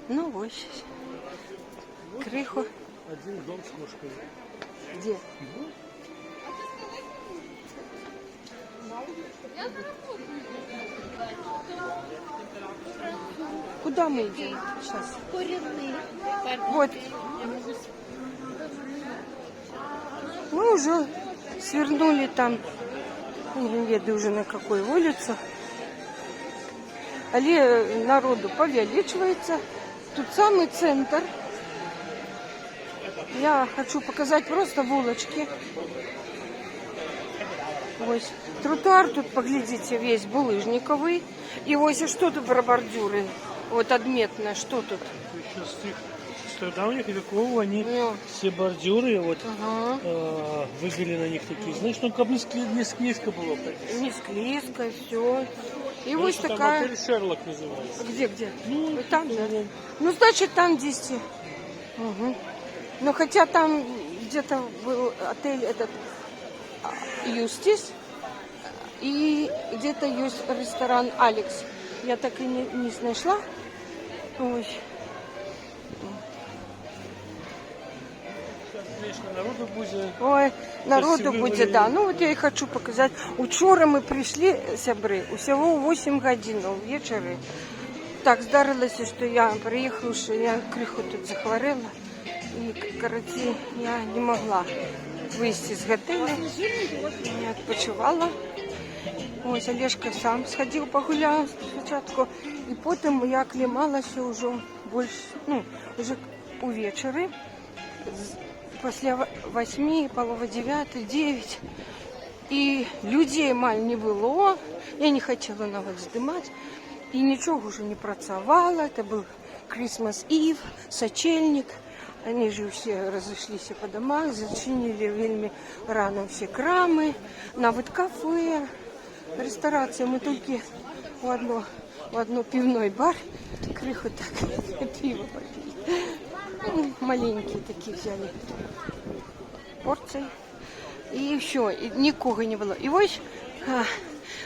Ну, вот. Крыху. Один дом с кошкой. Где? Куда мы идем сейчас? Вот. Мы уже свернули там, не ведаю уже на какой улице. Але народу повеличивается. Тут самый центр. Я хочу показать просто булочки. Вот. Тротуар тут, поглядите, весь булыжниковый. И вот что тут про бордюры? Вот отметно, что тут? Сейчас с их стародавних веков они все бордюры вот вывели на них такие. Знаешь, ну как не склизко было. Не склизко, все. И вот такая... отель Шерлок называется. Где? Ну, там, да. Ну, значит, там 10. Угу. Но хотя там где-то был отель этот Юстис, и где-то есть ресторан Алекс. Я так и не нашла. Ой. Конечно, народу будет. Ой, народу будет, да. Ну, вот я и хочу показать. Учора мы пришли, сябры, усього 8 годин вечора. Так здарилося, що я приїхала, що я криху тут захворела. І, короче, я не могла вийти з готелю. Я відпочивала. Ось Олежка сам сходив, погуляв спочатку. І потім я клімалася вже більше, ну, вже увечері. Після 8, половина 9, 9. І людей мало не було. Я не хотіла навіть здимати. І нічого вже не працювало. Це був Christmas Eve, сочельник. Они же все разошлись по домах, зачинили вельми рано все крамы, навіть кафе, ресторация. Мы только в одно пивной бар, криху так, пиво попили. Ну, маленькие такие взяли порции. И все, и никого не было. И вот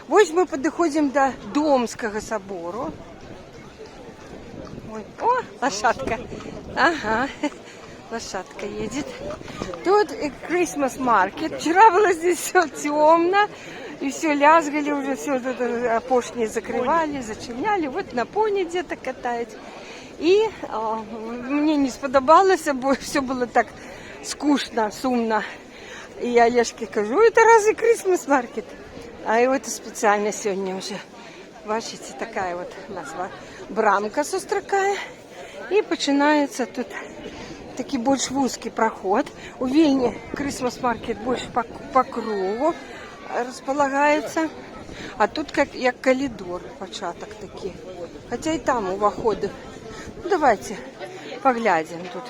мы подходим до Домского собора. Ой, о, лошадка. Ага, лошадка едет. Тут Christmas Market. Вчера было здесь все темно. И все лязгали уже, все поршни закрывали, зачиняли. Вот на пони где-то катает. И мне не сподобалось, все было так скучно, сумно. И я Олежке кажу, это разве Christmas Market? А его это специально сегодня уже. Бачите, такая вот у нас брамка состракая. И починается тут такий більш вузький проход. У Вільні Christmas Market більш по кругу розполагається. А тут як коридор, початок такий. Хоча і там уваходи. Ну, давайте поглядим тут.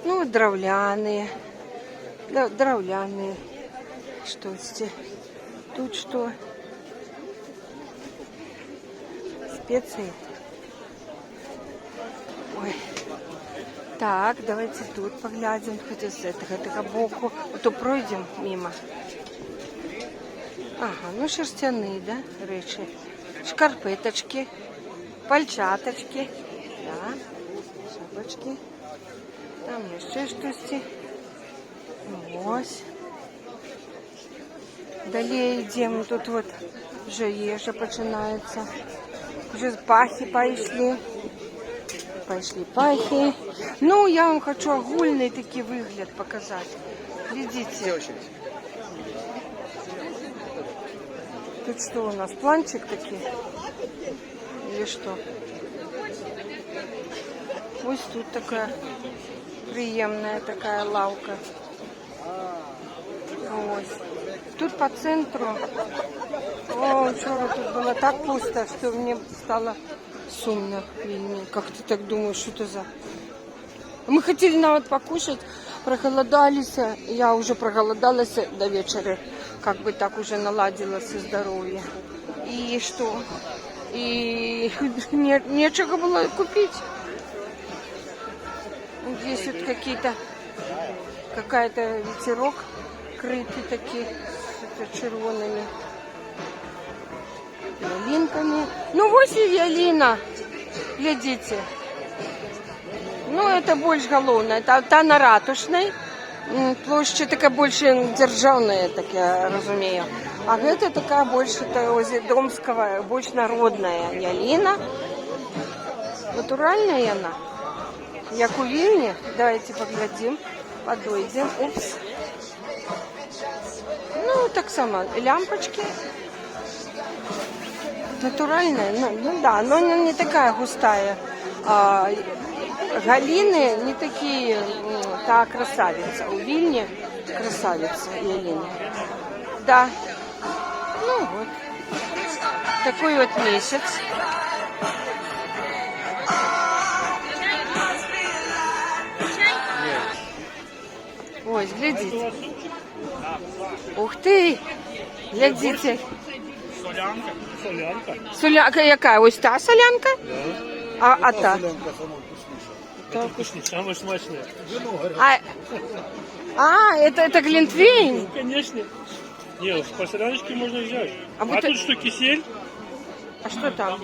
Ну, дровляные. Дровляные. Что здесь? Тут что? Специи. Ой. Так, давайте тут поглядим, хотя с этого боку. А то пройдем мимо. Ага, ну шерстяные, да, речи. Шкарпеточки, пальчаточки, да, шапочки. Там еще что-то. Ось. Далее идем, тут вот вже ежа починается. Уже пахи пошли. Пошли пахи. Ну, я вам хочу огульный такой выгляд показать. Глядите. Тут что у нас, планчик такой? Или что? Вот тут такая приемная такая лавка. Вот. Тут по центру. О, вчера тут было так пусто, что мне стало сумно. Как-то так думаю, что это за... Мы хотели навод покушать, проголодались. Я уже проголодалась до вечера. Как бы так уже наладилось здоровье. И что? И нечего было купить. Здесь вот какая-то ветерок крытый такие с червонными ялинками. Ну вот и ялина. Глядите. это больше головная. Та на Ратушной. Площадь такая больше державная, так я разумею. А это такая больше Домского, больше народная ялина. Натуральная она. Як у Вильне. Давайте поглядим. Подойдем. Упс. Ну, так само. Лямпочки. Натуральная. Ну да, но не такая густая. Галины не такие, та красавица. У Вильни красавица ялина. Да. Ну вот. Такой вот месяц. Ой, глядите. Ух ты! Глядите. Солянка. Солянка. Солянка яка? Ось та солянка? Да. А та? Это вкуснее, самое смачное. Это глинтвейн? Конечно. Не, по соляночке можно взять. А А тут что, кисель? А что там?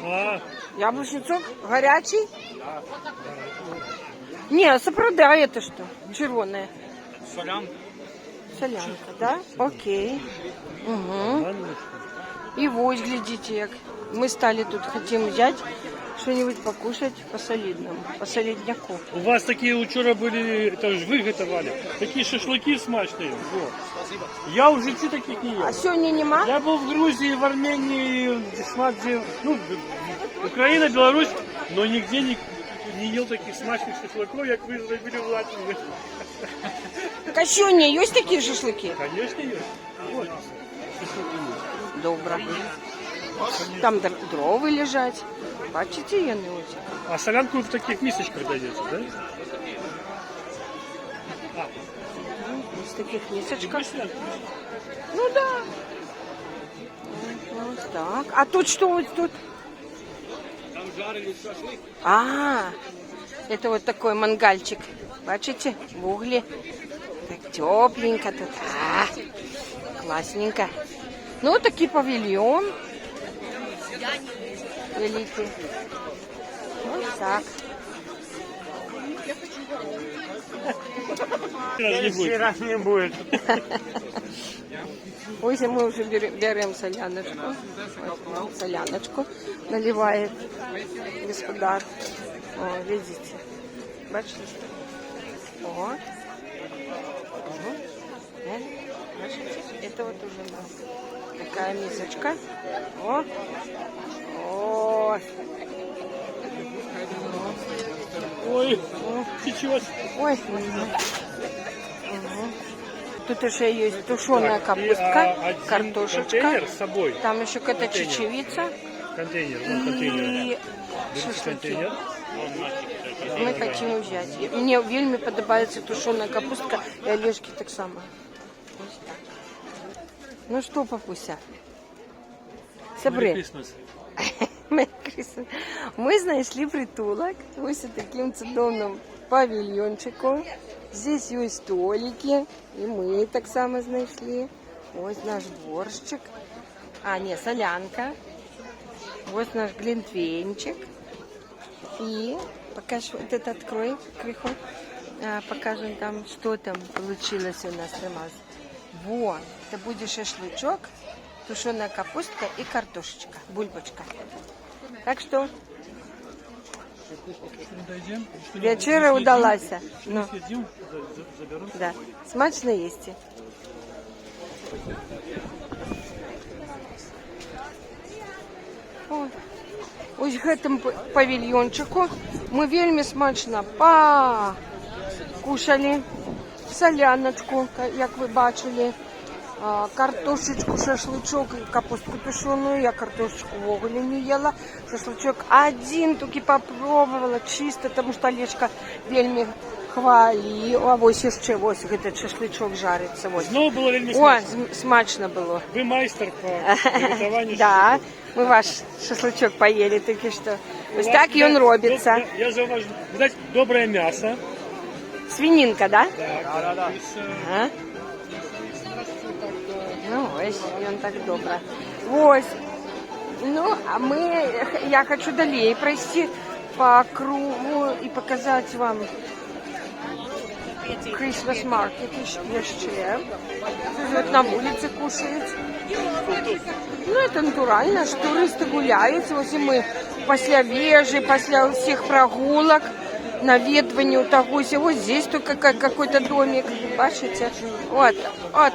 А, Яблочный сок? Горячий? Не, сапрада, это что? Червоная. солянка. Солянка, да? Окей. Угу. И вот, глядите, як. Мы стали тут, хотим взять что-нибудь покушать по-солидному, по-солидняку. У вас такие учера были, это же вы готовали, такие шашлыки смачные. Вот. Я в житті таких не ел. А сегодня нема? Я был в Грузии, в Армении, где, ну, Украина, Беларусь, но нигде не ел таких смачных шашлыков, как вы зробили в Латвии. Так а сегодня есть такие шашлыки? Конечно, есть. Вот. Шашлыки есть. Добро. Там дровы лежать. Бачите, яны ось. А солянку вы в таких мисочках даете, да? В таких мисочках. Люблю солянку? Ну да. Вот так. А тут что вот тут? Там жарили шашлык. Это вот такой мангальчик. Бачите? В угле. Так тепленько тут. Классненько. Ну, такой павильон. Великий. Вот так. Раз не будет. Ось мы уже берем соляночку. Вот, соляночку наливает господар. О, видите? Бачите? О. Бачите? Это вот уже такая мисочка. О. О. Ой, сейчас. Ой. Угу. Тут еще есть тушеная капустка, один картошечка. контейнер с собой. Там еще какая-то чечевица. Контейнер, вон контейнер. И Берите шашлыки. контейнер. Мы хотим взять. Мне вельми подобается тушеная капустка и олежки так само. Ось так. Ну что, папуся? Сябри. Мы знайшли притулок. Ось таким чудовним павильончиком. Здесь есть столики. И мы так само знайшли. Ось наш борщик. Не, солянка. Вот наш глинтвейнчик. И покажем, вот это открой, криху. Покажем там, что там получилось у нас. Вот, это будет шашлычок, тушеная капустка и картошечка, бульбочка. Так что вечера удалась. Ну, да, смачно есть. Ось гэтым павільёнчыку мы вельмі смачна покушали соляночку, як вы бачили, картошечку, шашлычок и капустку тушеную. Я картошечку вовремя не ела. Шашлычок один только попробовала чисто, потому что Олежка вельми хвалил. А вось яшчэ вось этот шашлычок жарится. Вот. Снова было вельми О, смачно. смачно было. Вы мастер по приготованию Да, шашлыков. мы ваш шашлычок поели только что. Вот так и он робится. Я зауважу. Видать, доброе мясо. Свининка, да? Да. А? Ну, ось, і он так добре. Ось. Ну, а я хочу далее пройти. по кругу и показать вам Christmas market еще. Вот на улице кушают. Ну, это натурально, что туристы гуляют. Вот мы после вежи, после всех прогулок, наведывания у того всего. Вот здесь только какой-то домик, бачите? Вот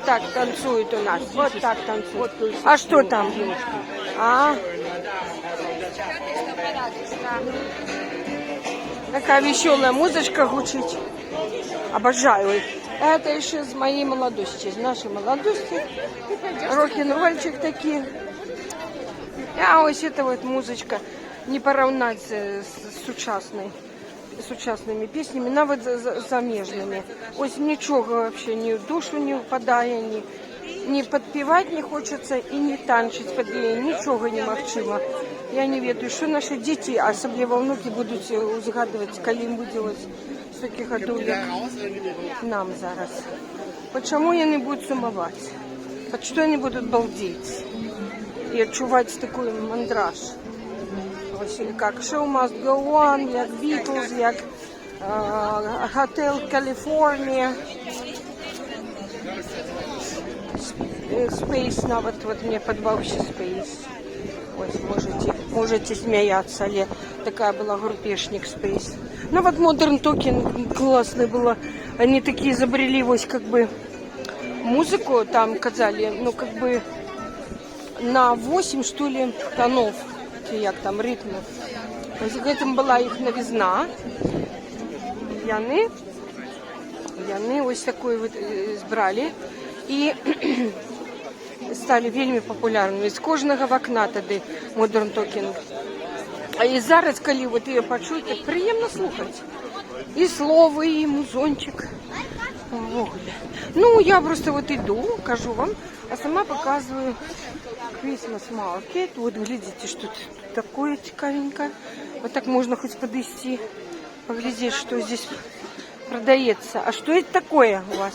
так танцуют у нас. Вот так танцуют. А что там? Такая веселая музычка гучит. Обожаю. Это еще с моей молодости, с нашей молодости. Рок-н-ролльчик такие. А вот эта вот музычка не поравнать с сучасными песнями, навіть замежными. Ось ничего вообще ни в душу не впадає, ни подпевать не хочется и не танчить под неї, нічого немагчимо. Я не ведаю, що наші діти, особливо внуки, будуть згадувати, коли їм буде ось таких годов, як нам зараз. Почему они будут сумовать? Что они будут балдеть и отчувать такой мандраж? Как Show Must Go On, як Beatles, як Hotel California, Space, навіть вот мне подбався Space. Ось, можете смеяться, але такая была группешник Space. Ну вот Modern Talking классная была. Они такие изобрели, вот как бы музыку там казали, ну как бы на 8, что ли, тонов, як там, ритмов. В этом была их новизна. Яны ось такой вот збрали и стали вельми популярними. З кожного вокна тоді Modern Talking. А і зараз, коли вот її почуєте, приємно слухати. І слово, і музончик. Ну, я просто вот иду, кажу вам, а сама показываю Christmas Market. Вот глядите, что тут такое цікавенькое. Вот так можно хоть подойти, поглядеть, что здесь продается. А что это такое у вас?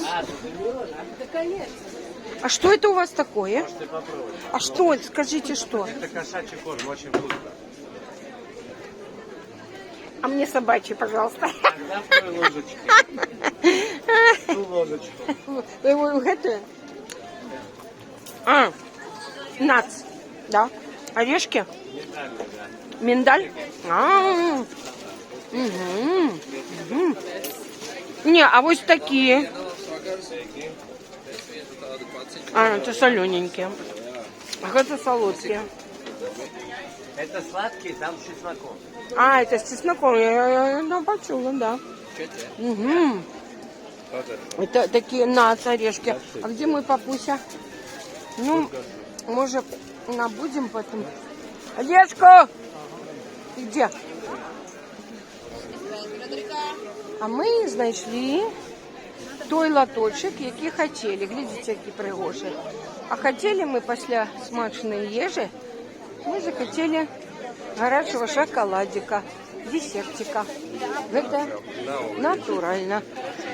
А что это у вас такое? А что? Скажите, что? Это кошачий корм, очень вкусно. А мне собачий, пожалуйста. Тогда в той ложечке. Ту ложечку. Вы его готовите? Нац, да. Орешки? Миндаль? Угу. Не, а вот такие. Это солененькие. А это солодкие. Это сладкий, там с чесноком. Это с чесноком. Я почула, да. Угу. Это такие нац орешки. А где мой папуся? Ну, может, набудем потом. Олежка! Ты где? А мы знайшли той лоточок, який хотели. Глядите, які пригожі. А хотели мы після смачної їжі, ми захотели гарячого шоколадика, десертика. Это натурально.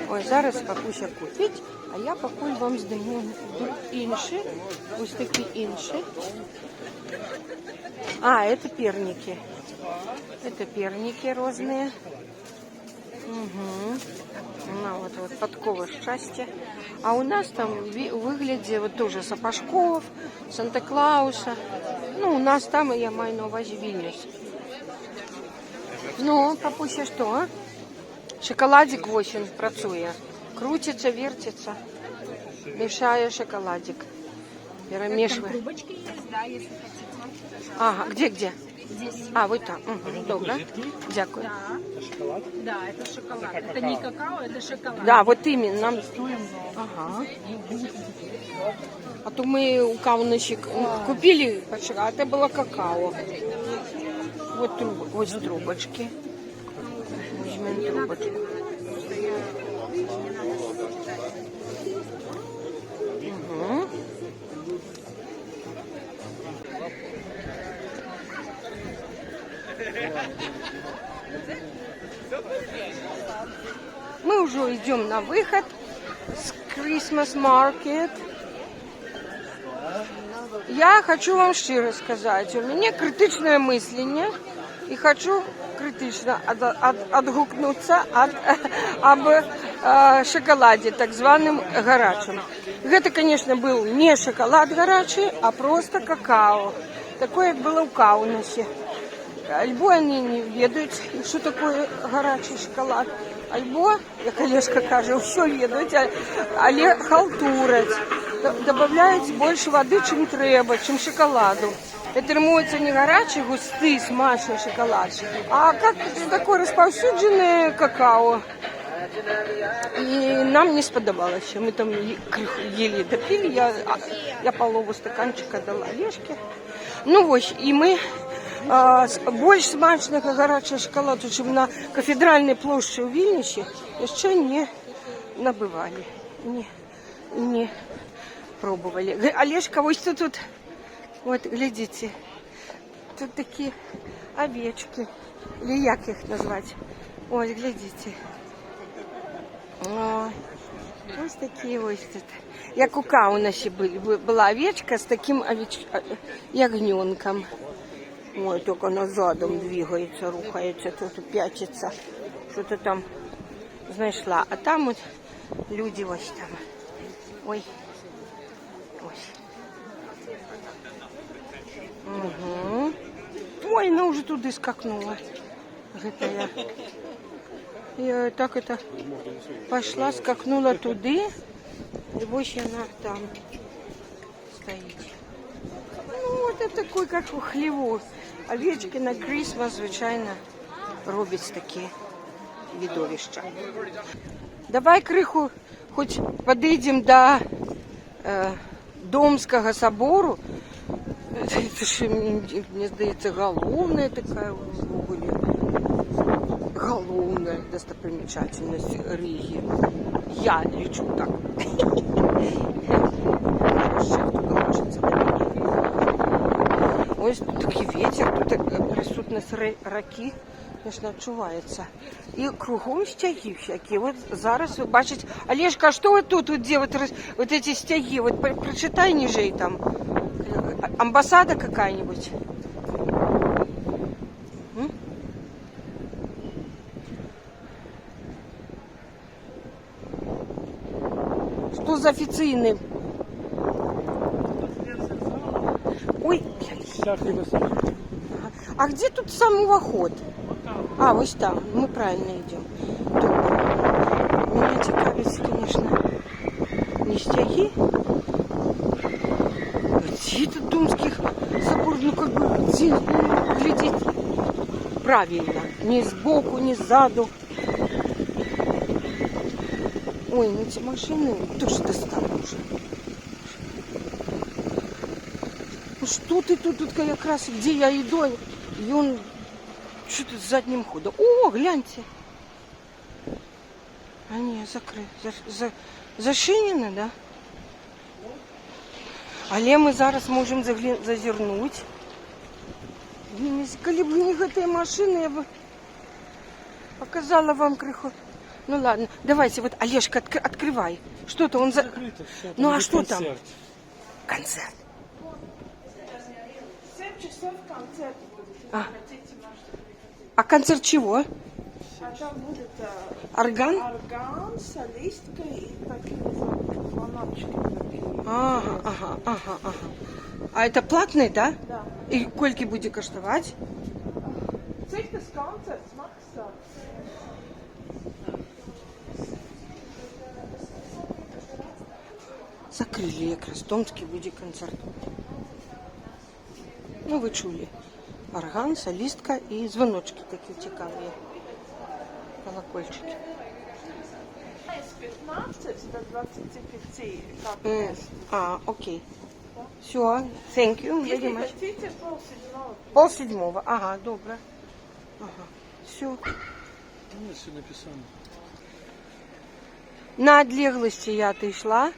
Ой, зараз папуся купить, а я покуль вам здаю інші. Ось такі інші. Это перники. Это перники розные. Угу. Ну, вот подкова счастья. А у нас там в выгляде вот тоже Сапожков, Санта-Клауса. Ну, у нас там, я маю на увазі Вильнюс. Ну, папуся, что, а? Шоколадик 8 працує. Крутится, вертится. Мешаю шоколадик. Перемешиваю. Трубочки есть, да, если хотите. Ага, где? Здесь. Вот там. Угу, добре. Дякую. Да, это шоколад. Это не какао, это шоколад. Да, вот именно. Нам... Ага. А то мы у кавночек купили, а это было какао. Вот трубочки. Возьмем трубочку. Угу. Мы уже идем на выход с Christmas Market. Я хочу вам щиро сказать, у меня критичное мышление, І хочу критично адгукнуцца об шоколаде, так званым гарачым. Гэта, конечно, был не шоколад гарачий, а просто какао. Такое, як было ў Каўнасе. Альбо они не ведаюць, что такое гарачий шоколад, альбо, як Олежка каже, ўсё ведаюць, але халтураць. Добавляюць больше воды, чем трэба, чем шоколаду. Атрымуецца не гарачий, густы, смачный шоколад, а как такое распаўсюджанае какао. И нам не сподобалось. Мы там ели, допили, я полову стаканчика дала Олежке. Ну вот, и мы больше смачного гарячого шоколаду, чем на кафедральной площади у Вильнюсе, еще не набывали, не пробовали. Олежка, вот что тут, вот, глядите, тут такие овечки, или як их назвать, ой, глядите. О, ось такі ось тут. Як у Каунасі була овечка з таким ягненком. Ой, тільки вона задом двигається, рухається, тут п'ятиться. Що-то там знайшла. А там от люди ось там. Ой. Ось. Угу. Ой, вона вже туди скакнула. Гэта я так это пошла, скакнула туди, и вот она там стоит. Ну, вот это такой, как у хлеву. Овечки на Крисмас, звичайно, роблять такі видовища. Давай криху, хоч подійдемо до Домского собору. Это же, мне здається, головная такая в Угле. Головная достопримечательность Риги. Я лечу так. Ось такий ветер, тут присутність раки, звісно, відчувається. І кругом стяги всякі. От зараз ви бачите, Олежка, а що ви тут, де вот эти стяги? Вот прочитай ниже там. Амбассада какая-нибудь? Что за официальный? Ой, а где тут сам увоход? А, вот там, мы правильно идем. Добре. Меня цікавить, конечно, не стяги. Где тут Домский собор, ну как бы глядеть правильно. Ни сбоку, ни сзаду. Ой, ну эти машины тоже достали уже. Ну что ты тут как раз, где я иду, и он что-то с задним ходом. О, гляньте. А не, закрыто. Зашинено, да? Але мы зараз можем зазирнуть. Коли б не гэтая машина, я бы показала вам криху. Ну ладно, давайте, вот, Олежка, открывай. Что-то он Закрыто, всё, ну а будет что концерт. там? Концерт. 7 часов концерт будет. А концерт чего? А там будет Орган? орган, солистка и такие звоночки такие. Ага. А это платный, да? Да. И кольки будет коштовать? Cik tas koncerts maksā? Закрыли якраз. Домский будет концерт. Ну, ви чули. Орган, солистка і дзвоночки такі цікаві. Колокольчики. С 15 до 25 как место. Окей. Все, thank you. Если Very much. хотите, полседьмого. Полседьмого. Ага, добре. Ага. Все. Ну, все написано. На одлеглости я отошла.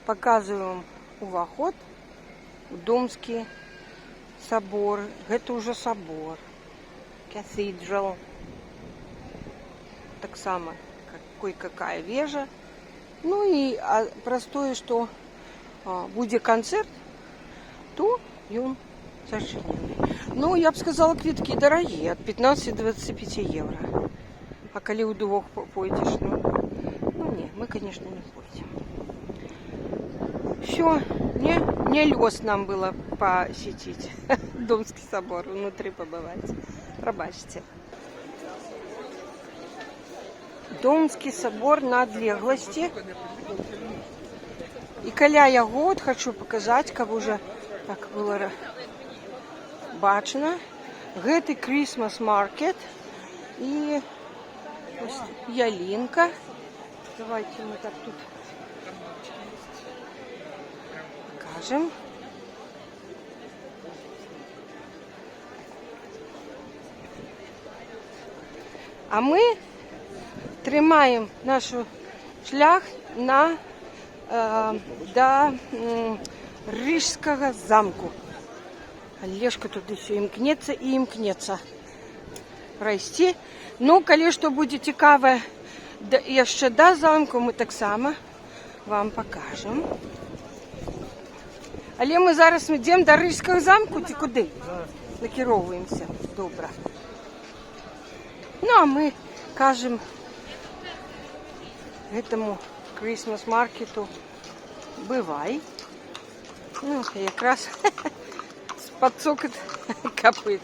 Показываю вам уваход у Домский собор. Это уже собор. Cathedral. Так само, какая вежа. Ну и простое, что будет концерт, то он зашинений. Ну, я б сказала, квитки дорогие, от 15 до 25 евро. А коли удвох пойдешь, ну не, мы, конечно, не пойдем. Все, не лез нам было посетить Домский собор, внутри побывать. Пробачьте. Домский собор на Адлеглости. И каля яго, от хочу показать, как уже так было бачно. Гэты Christmas Market и ялинка. Давайте мы так тут покажем. А мы тримаем наш шлях до Рижского замку. Олежка туди все імкнеться і імкнеться пройти. Ну, коли що буде цікаве ще до замку, ми так само вам покажемо. Але ми зараз йдемо до Рижського замку, чи куди? Накеровуємося. Добре. Ну, а ми кажемо этому Christmas маркету бывай. Ну, якраз под цокот копыт.